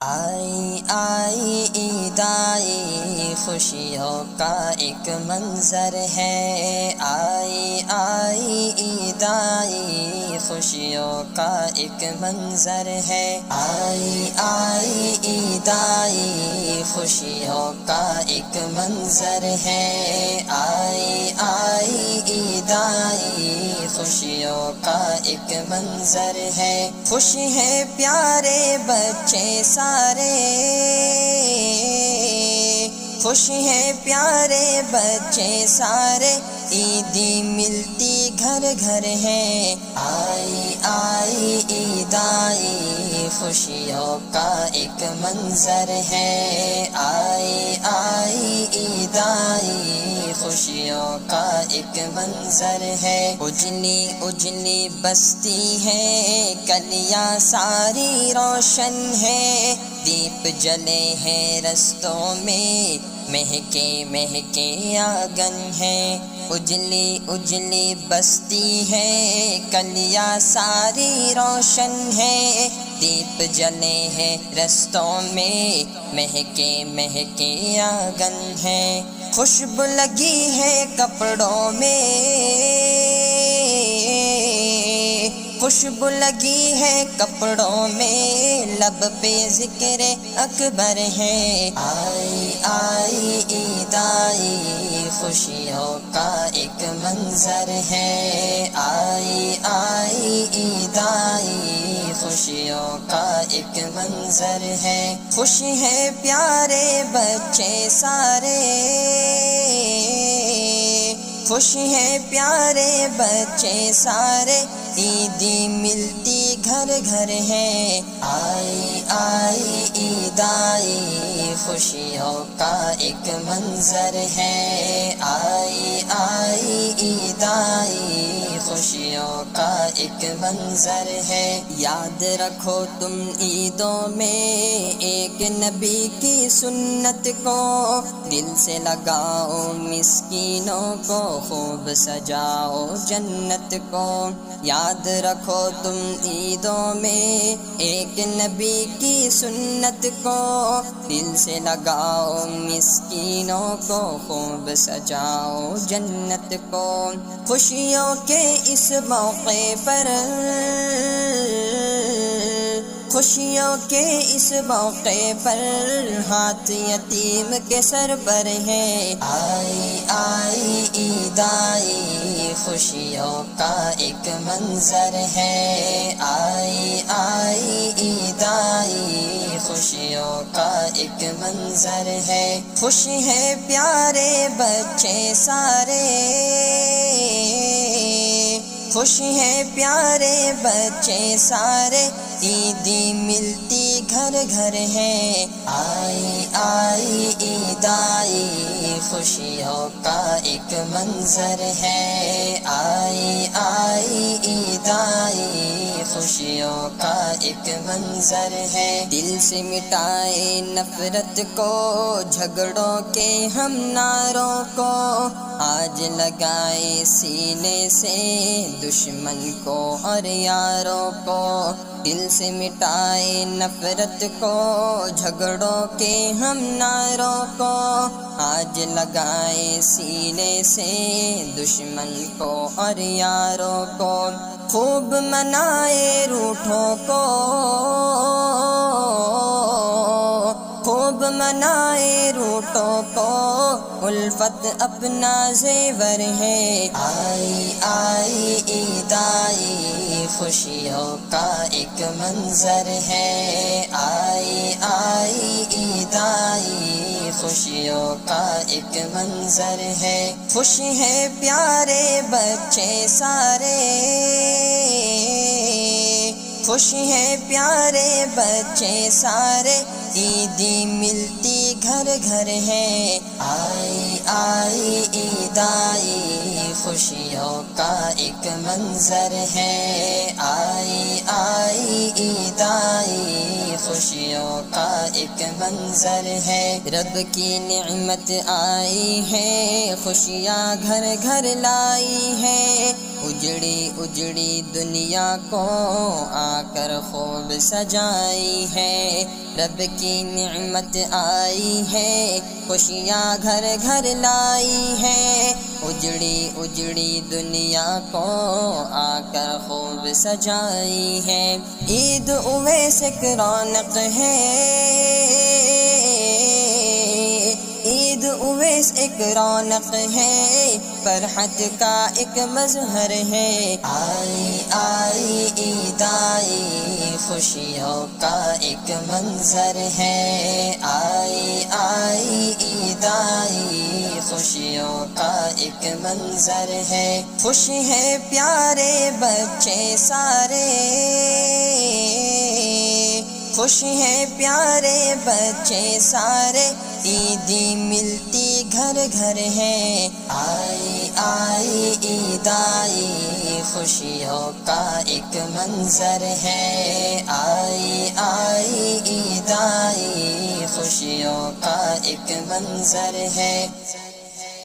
آئی آئی عید آئی خوشیوں کا ایک منظر ہے، آئی آئی عید آئی خوشیوں کا ایک منظر ہے، آئی آئی عید آئی خوشیوں کا ایک منظر ہے، آئی آئی عید آئی خوشیوں کا ایک منظر ہے، خوش ہیں پیارے بچے سارے، خوش ہیں پیارے بچے سارے، عیدی ملتی گھر گھر ہے، آئی آئی عید آئی خوشیوں کا ایک منظر ہے، آئی آئی عید آئی خوشیوں کا ایک منظر ہے، اجلی اجلی بستی ہے، گلیاں ساری روشن ہے، دیپ جلے ہیں رستوں میں، مہکے مہکے آنگن ہے، اجلی اجلی بستی ہے، گلیاں ساری روشن ہے، دیپ جلے ہیں رستوں میں، مہکے مہکے آنگن ہے، خوشبو لگی ہے کپڑوں میں، خوشبو لگی ہے کپڑوں میں، لب پہ ذکر اکبر ہے، آئی آئی عید آئی خوشیوں کا ایک منظر ہے، آئی آئی عید آئی خوشیوں کا ایک منظر ہے، خوش ہیں پیارے بچے سارے، خوش ہیں پیارے بچے سارے، عیدی ملتی گھر گھر ہے، آئی آئی عید آئی خوشیوں کا ایک منظر ہے، آئی آئی عید آئی خوشیوں کا ایک منظر ہے، یاد رکھو تم عیدوں میں ایک نبی کی سنت کو، دل سے لگاؤ مسکینوں کو، خوب سجاؤ جنت کو، یاد رکھو تم عیدوں میں ایک نبی کی سنت کو، دل سے لگاؤ مسکینوں کو، خوب سجاؤ جنت کو، خوشیوں کے اس موقع پر، خوشیوں کے اس موقع پر، ہاتھ یتیم کے سر پر ہے، آئی آئی عید آئی خوشیوں کا ایک منظر ہے، آئی آئی عید آئی خوشیوں کا ایک منظر ہے، خوش ہیں پیارے بچے سارے، خوش ہیں پیارے بچے سارے، عیدی ملتی گھر گھر ہے، آئی آئی عید آئی خوشیوں کا ایک منظر ہے، آئی آئی عید آئی خوشیوں کا ایک منظر ہے، دل سے مٹائے نفرت کو، جھگڑوں کے ہم نعروں کو، آج لگائے سینے سے دشمن کو اور یاروں کو، دل سے مٹائے نفرت کو، جھگڑوں کے ہم نعروں کو، آج لگائے سینے سے دشمن کو اور یاروں کو، خوب منائے روٹھوں کو، خوب منائے روٹوں کو، الفت اپنا زیور ہے، آئی آئی عید آئی خوشیوں کا ایک منظر ہے، آئی آئی عید آئی خوشیوں کا ایک منظر ہے، خوش ہیں پیارے بچے سارے، خوش ہیں پیارے بچے سارے، عیدی ملتی گھر گھر ہے، آئی آئی عید آئی خوشیوں کا ایک منظر ہے، آئی آئی عید آئی خوشیوں کا ایک منظر ہے، رب کی نعمت آئی ہے، خوشیاں گھر گھر لائی ہے، اجڑی اجڑی دنیا کو آ کر خوب سجائی ہے، رب کی نعمت آئی ہے، خوشیاں گھر گھر لائی ہے، اجڑی اجڑی دنیا کو آ کر خوب سجائی ہے، عید اویس ایک رونق ہے، عید اویس ایک رونق ہے، فرحت کا ایک مظہر ہے، آئی آئی عید آئی خوشیوں کا ایک منظر ہے، آئی آئی عید آئی خوشیوں کا ایک منظر ہے، خوش ہیں پیارے بچے سارے، خوش ہیں پیارے بچے سارے، عیدی ملتی گھر گھر ہے، آئی آئی عید آئی خوشیوں کا ایک منظر ہے، آئی آئی عید آئی خوشیوں کا ایک منظر ہے۔